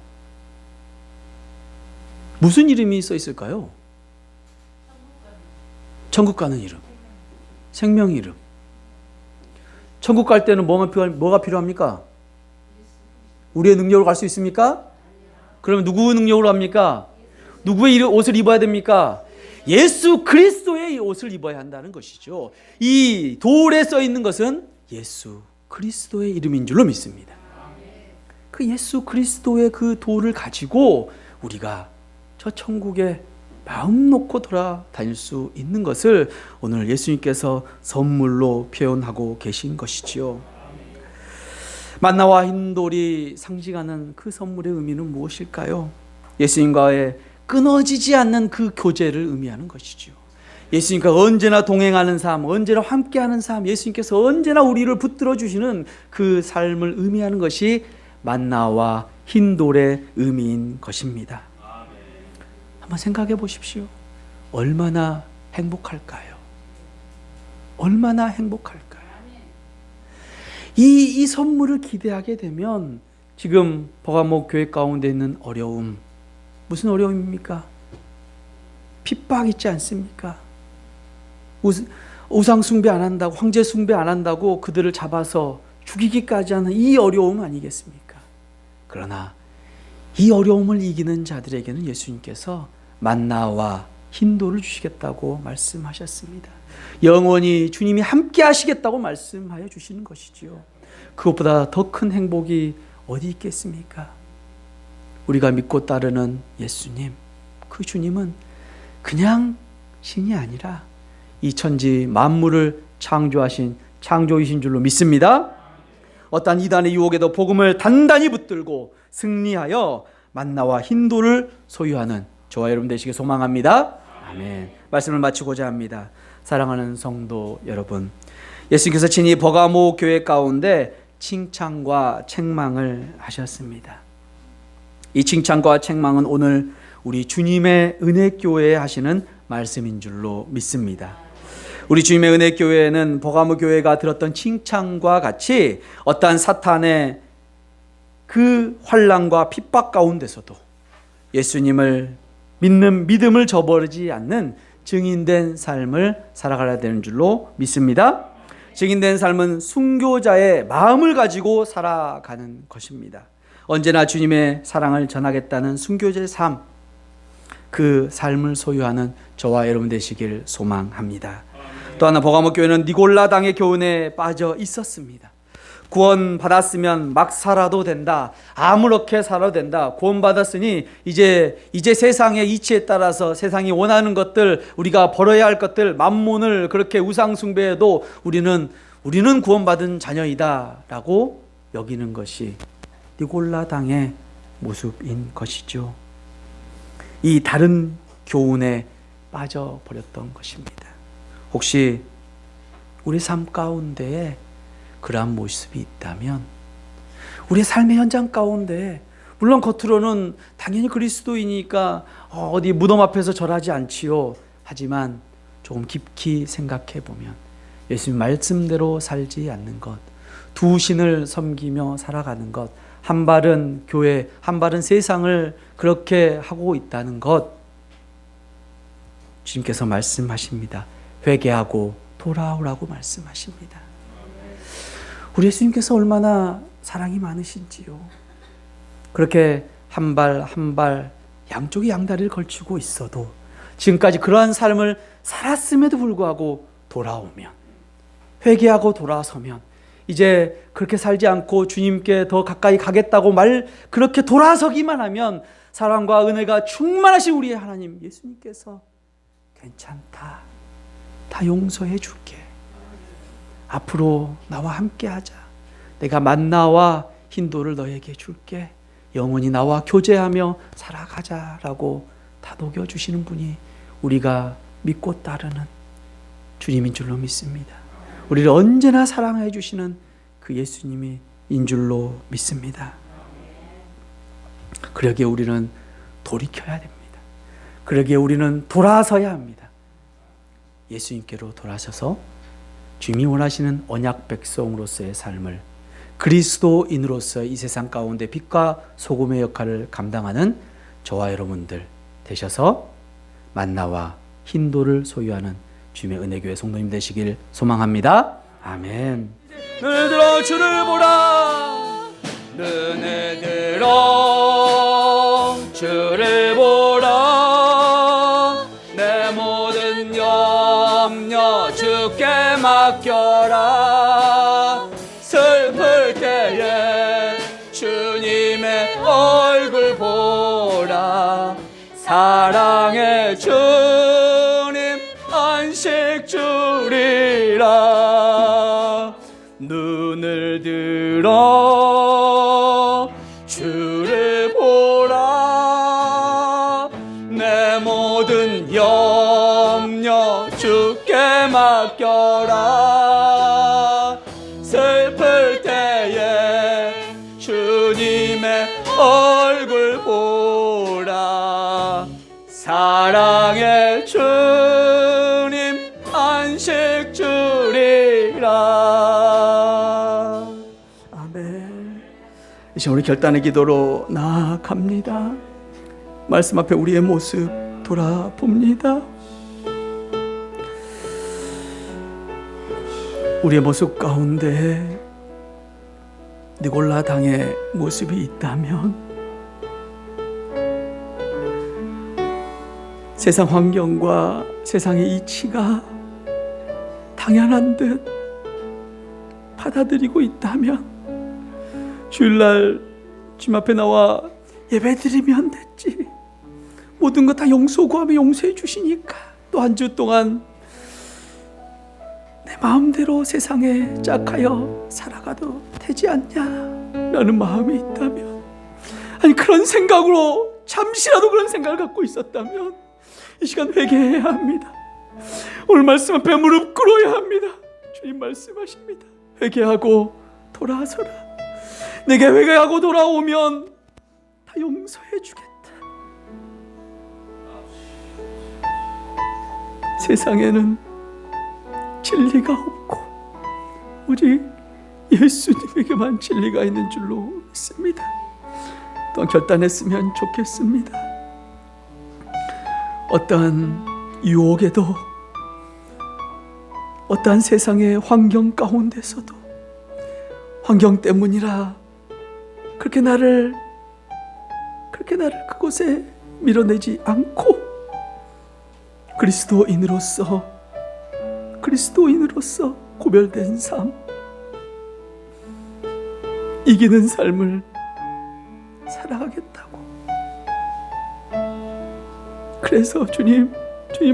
S1: 무슨 이름이 써 있을까요? 천국 가는 이름, 생명 이름. 천국 갈 때는 뭐가 필요합니까? 우리의 능력으로 갈 수 있습니까? 그러면 누구 능력으로 합니까? 누구의 옷을 입어야 됩니까? 예수 그리스도의 옷을 입어야 한다는 것이죠. 이 돌에 써 있는 것은 예수 그리스도의 이름인 줄로 믿습니다. 그 예수 그리스도의 그 돌을 가지고 우리가 저 천국에 마음 놓고 돌아다닐 수 있는 것을 오늘 예수님께서 선물로 표현하고 계신 것이지요. 만나와 흰돌이 상징하는 그 선물의 의미는 무엇일까요? 예수님과의 끊어지지 않는 그 교제를 의미하는 것이죠. 예수님과 언제나 동행하는 삶, 언제나 함께하는 삶, 예수님께서 언제나 우리를 붙들어 주시는 그 삶을 의미하는 것이 만나와 흰돌의 의미인 것입니다. 한번 생각해 보십시오. 얼마나 행복할까요? 얼마나 행복할까요? 이 선물을 기대하게 되면 지금 버가모 교회 가운데 있는 어려움, 무슨 어려움입니까? 핍박 있지 않습니까? 우상 숭배 안 한다고, 황제 숭배 안 한다고 그들을 잡아서 죽이기까지 하는 이 어려움 아니겠습니까? 그러나 이 어려움을 이기는 자들에게는 예수님께서 만나와 흰돌을 주시겠다고 말씀하셨습니다. 영원히 주님이 함께 하시겠다고 말씀하여 주시는 것이지요. 그것보다 더 큰 행복이 어디 있겠습니까? 우리가 믿고 따르는 예수님, 그 주님은 그냥 신이 아니라 이 천지 만물을 창조하신 창조이신 줄로 믿습니다. 어떠한 이단의 유혹에도 복음을 단단히 붙들고 승리하여 만나와 흰돌을 소유하는 저와 여러분 되시길 소망합니다. 아멘. 말씀을 마치고자 합니다. 사랑하는 성도 여러분, 예수님께서 친히 버가모 교회 가운데 칭찬과 책망을 하셨습니다. 이 칭찬과 책망은 오늘 우리 주님의 은혜교회에 하시는 말씀인 줄로 믿습니다. 우리 주님의 은혜교회는 버가모 교회가 들었던 칭찬과 같이 어떠한 사탄의 그 환난과 핍박 가운데서도 예수님을 믿는 믿음을 저버리지 않는 증인된 삶을 살아가야 되는 줄로 믿습니다. 증인된 삶은 순교자의 마음을 가지고 살아가는 것입니다. 언제나 주님의 사랑을 전하겠다는 순교자의 삶, 그 삶을 소유하는 저와 여러분 되시길 소망합니다. 또 하나 버가모 교회는 니골라당의 교훈에 빠져 있었습니다. 구원 받았으면 막 살아도 된다. 아무렇게 살아도 된다. 구원 받았으니 이제 세상의 이치에 따라서 세상이 원하는 것들, 우리가 벌어야 할 것들, 만몬을 그렇게 우상 숭배해도 우리는 구원받은 자녀이다라고 여기는 것이 니골라 당의 모습인 것이죠. 이 다른 교훈에 빠져버렸던 것입니다. 혹시 우리 삶 가운데에 그러한 모습이 있다면, 우리의 삶의 현장 가운데 물론 겉으로는 당연히 그리스도이니까 어디 무덤 앞에서 절하지 않지요. 하지만 조금 깊이 생각해 보면 예수님 말씀대로 살지 않는 것, 두 신을 섬기며 살아가는 것, 한 발은 교회, 한 발은 세상을 그렇게 하고 있다는 것, 주님께서 말씀하십니다. 회개하고 돌아오라고 말씀하십니다. 우리 예수님께서 얼마나 사랑이 많으신지요. 그렇게 한 발 한 발 양쪽에 양다리를 걸치고 있어도 지금까지 그러한 삶을 살았음에도 불구하고 돌아오면, 회개하고 돌아서면, 이제 그렇게 살지 않고 주님께 더 가까이 가겠다고 그렇게 돌아서기만 하면 사랑과 은혜가 충만하신 우리의 하나님 예수님께서 괜찮다, 다 용서해 줄게, 앞으로 나와 함께 하자, 내가 만나와 흰돌을 너에게 줄게, 영원히 나와 교제하며 살아가자라고 다독여 주시는 분이 우리가 믿고 따르는 주님인 줄로 믿습니다. 우리를 언제나 사랑해 주시는 그 예수님이 인 줄로 믿습니다. 그러기에 우리는 돌이켜야 됩니다. 그러기에 우리는 돌아서야 합니다. 예수님께로 돌아서서 주님이 원하시는 언약 백성으로서의 삶을, 그리스도인으로서 이 세상 가운데 빛과 소금의 역할을 감당하는 저와 여러분들 되셔서 만나와 흰돌을 소유하는 주님의 은혜교회 성도님 되시길 소망합니다. 아멘. 눈을 들어 주를 보라, 눈을 들어 주를 보라, 내 모든 염려 주께 맡겨라. 슬플 때에 주님의 얼굴 보라, 사랑의 주님 안식 주리라. 눈을 들어 주를 보라, 내 모든 염려 주께 맡겨라. 슬플 때에 주님의 얼굴 보라, 사랑의 주님 안식 주리라. 아멘. 이제 우리 결단의 기도로 나아갑니다. 말씀 앞에 우리의 모습 돌아봅니다. 우리의 모습 가운데 니골라 당의 모습이 있다면, 세상 환경과 세상의 이치가 당연한 듯 받아들이고 있다면, 주일날 주님 앞에 나와 예배드리면 됐지, 모든 것 다 용서 구하며 용서해 주시니까 또 한 주 동안 내 마음대로 세상에 짝하여 살아가도 되지 않냐라는 마음이 있다면, 아니 그런 생각으로 잠시라도 그런 생각을 갖고 있었다면 이 시간 회개해야 합니다. 오늘 말씀 앞에 무릎 꿇어야 합니다. 주님 말씀하십니다. 회개하고 돌아서라. 내게 회개하고 돌아오면 다 용서해 주겠다. 세상에는 진리가 없고 오직 예수님에게만 진리가 있는 줄로 믿습니다. 또한 결단했으면 좋겠습니다. 어떠한 유혹에도, 어떠한 세상의 환경 가운데서도 환경 때문이라 그렇게 나를 그곳에 밀어내지 않고 그리스도인으로서 구별된 삶, 이기는 삶을 살아가겠다고. 그래서 주님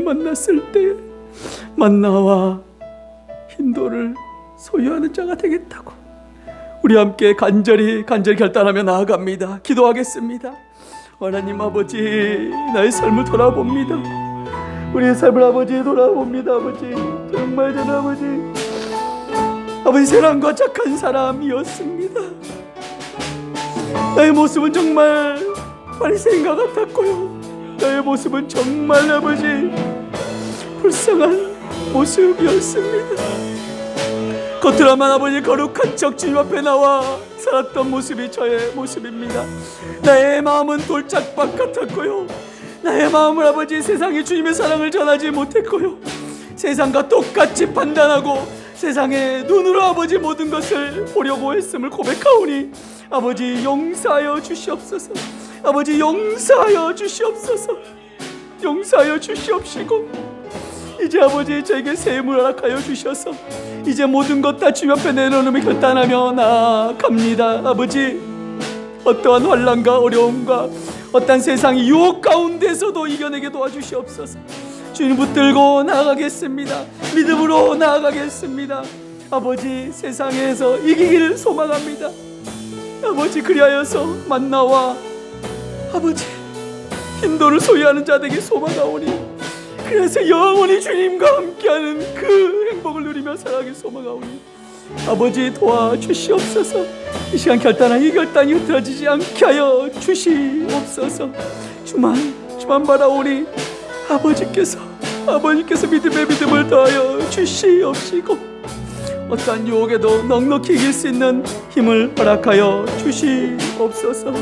S1: 만났을 때 만나와 흰돌을 소유하는 자가 되겠다고 우리 함께 간절히 결단하며 나아갑니다. 기도하겠습니다. 하나님 아버지, 나의 삶을 돌아봅니다. 우리의 삶을 아버지 돌아봅니다. 아버지, 정말 저는 아버지 세상과 착한 사람이었습니다. 나의 모습은 정말 바리새인과 같았고요. 나의 모습은 정말 아버지 불쌍한 모습이었습니다. 겉으로만 아버지 거룩한 척 주님 앞에 나와 살았던 모습이 저의 모습입니다. 나의 마음은 돌짝밭 같았고요. 나의 마음을 아버지 세상에 주님의 사랑을 전하지 못했고요. 세상과 똑같이 판단하고 세상의 눈으로 아버지 모든 것을 보려고 했음을 고백하오니 아버지 용서하여 주시옵소서. 아버지 용서하여 주시옵소서. 용서하여 주시옵시고 이제 아버지 저에게 새 힘을 허락하여 주셔서 이제 모든 것 다 주님 앞에 내려놓으며 결단하며 나아갑니다. 아버지, 어떠한 환난과 어려움과 어떠한 세상의 유혹 가운데서도 이겨내게 도와주시옵소서. 주님 붙들고 나아가겠습니다. 믿음으로 나아가겠습니다. 아버지, 세상에서 이기기를 소망합니다. 아버지, 그리하여서 만나와 아버지 흰돌을 소유하는 자들에게 소망하오니 그래서 영원히 주님과 함께하는 그 행복을 누리며 살아가길 소망하오니 아버지 도와주시옵소서. 이 시간 결단한 이 결단이 흐트러지지 않게 하여 주시옵소서. 주만 바라오니 아버지께서 믿음의 믿음을 더하여 주시옵시고 어떠한 유혹에도 넉넉히 이길 수 있는 힘을 허락하여 주시옵소서.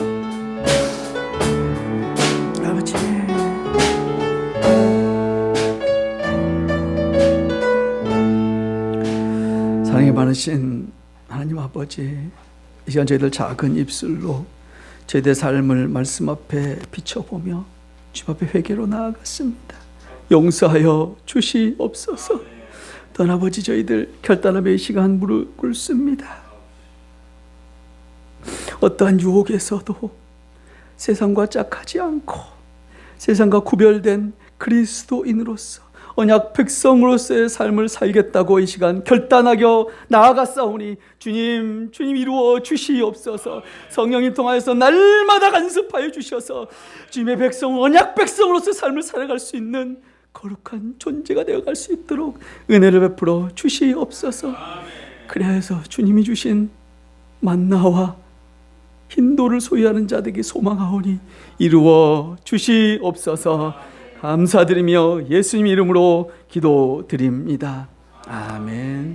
S1: 아버지, 사랑이 많으신 하나님 아버지, 이 시간 저희들 작은 입술로 저희들의 삶을 말씀 앞에 비춰보며 주님 앞에 회개로 나아갔습니다. 용서하여 주시옵소서. 또한 아버지, 저희들 결단하며 이 시간 무릎 꿇습니다. 어떠한 유혹에서도 세상과 짝하지 않고 세상과 구별된 그리스도인으로서 언약 백성으로서의 삶을 살겠다고 이 시간 결단하여 나아갔사오니 주님 이루어 주시옵소서. 성령님 통하여서 날마다 간섭하여 주셔서 주님의 백성, 언약 백성으로서 삶을 살아갈 수 있는 거룩한 존재가 되어갈 수 있도록 은혜를 베풀어 주시옵소서. 그래서 주님이 주신 만나와 흰돌을 소유하는 자들에게 소망하오니 이루어 주시옵소서. 감사드리며 예수님 이름으로 기도드립니다. 아멘.